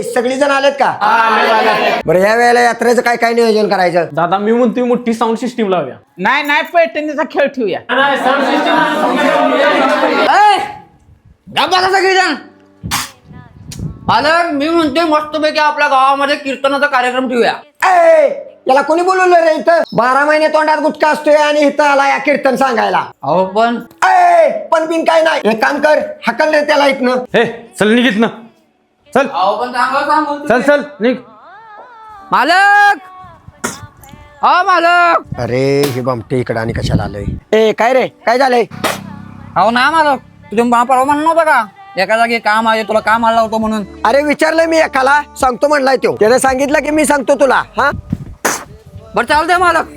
सगळी जण आलेत का? बरं, या वेळेला यात्रेचं काय काय नियोजन करायचं? दादा मी म्हणतोय मोठी साऊंड सिस्टीम लावूया. नाही नाही पैठणीचा खेळ ठेवूया. सगळीजण मालक, मी म्हणतोय मस्तपैकी आपल्या गावामध्ये कीर्तनाचा कार्यक्रम ठेवूया. याला कोणी बोलवलं रे? इथं 12 महिने तोंडात गुटखा असतोय आणि इथं आला या कीर्तन सांगायला. अहो पण बिन काय नाही, एक काम कर, हकल रे त्याला इथनं. हे चल निघित ना, चल चल चल निघ. मालक, मालक. अरे हे बमटे इकडं आणि कशाला आलंय? काय रे, काय झालंय? अहो ना मालक, तुझ्या परवा म्हणलं नव्हतं का एका जागी काम आहे, तुला काम आला होतं म्हणून? अरे विचारलं मी एकाला, सांगतो म्हणलाय तो. त्याने सांगितलं की मी सांगतो तुला. हा बरं चालतंय मालक,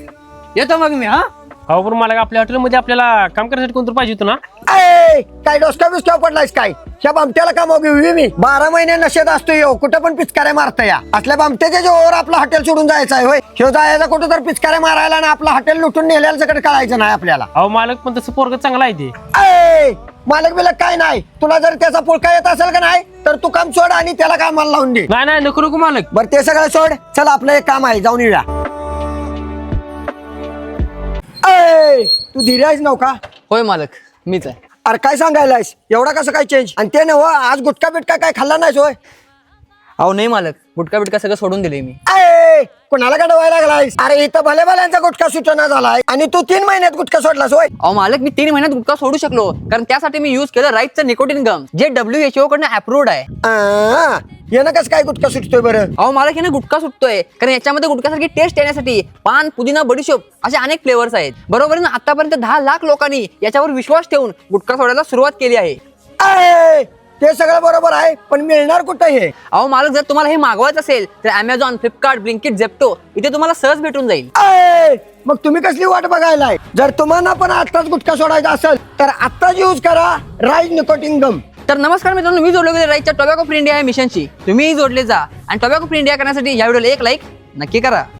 येतो मग मी. अहो पण मला आपल्या हॉटेलमध्ये आपल्याला काम करण्यासाठी कोणतं पाहिजे होतं ना? काय डोसक्या बिस्क्या पडलायस काय? ह्या बामट्याला काम घेऊ मी? 12 महिने नशेत असतोय, कुठं पण पिचकाऱ्या मारता या. असल्या बामट्याच्या जोर आपलं हॉटेल सोडून जायचं आहे होय? ह्यो जायचा कुठं तर पिचकाऱ्या मारायला आणि आपलं हॉटेल लुटून नेल्याला सगळं कळायचं नाही आपल्याला. अहो मालक पण तसं पोरग चांगला आहे ते. मालक बिलक काय नाही, तुला जर त्याचा पुळका येत असेल का नाही तर तू काम सोड आणि त्याला कामाला लावून दे. नाही नाही नको नको मालक. बरं ते सगळं सोड, चल आपलं एक काम आहे, जाऊन येऊया. तू धीराज नव्हता? होय मालक, मीच आहे. अरे काय सांगायलायस, एवढा कसं काय चेंज? आणि ते नव आज गुटखा बिटका काय खाल्ला नाहीस होय? अहो नाही मालक, गुटखा बिटका सगळं सोडून दिले मी. कोणाला का डवायला लागलायस? अरे इथं भले भल्यांचा गुटखा सुटना झालाय आणि तू 3 महिन्यात गुटखा सोडलास होय? अहो मालक, मी 3 महिन्यात गुटखा सोडू शकलो कारण त्यासाठी मी युज केलं राईटचं निकोटीन गम, जे WHO कडनं अप्रूव्ड आहे. यानं कसं काय गुटखा सुटतोय बरं? अहो मालक, याने गुटखा सुटतोय कारण याच्यामध्ये गुटखासारखी टेस्ट येण्यासाठी पान, पुदिना, बडीशोप असे अनेक फ्लेवर्स आहेत. बरोबर ना? आतापर्यंत 10 लाख लोकांनी याच्यावर विश्वास ठेवून गुटखा सोडायला सुरुवात केली आहे. ते सगळं बरोबर आहे, पण मिळणार कुठं हे? अहो मालक, जर तुम्हाला हे मागवायचं असेल तर Amazon, फ्लिपकार्ट, ब्लिंकिट, झेप्टो इथे तुम्हाला सहज भेटून जाईल. मग तुम्ही कसली वाट बघायलाय? जर तुम्हाला पण आत्ताच गुटखा सोडायचा असेल तर आत्ताच यूज करा राईट निकोटीन गम. तर नमस्कार मित्रांनो, मी जोडलो गेले राईटच्या टोबॅको फ्री इंडिया या मिशनशी. तुम्हीही जोडले जा आणि टोबॅको फ्री इंडिया करण्यासाठी या व्हिडिओला एक लाईक नक्की करा.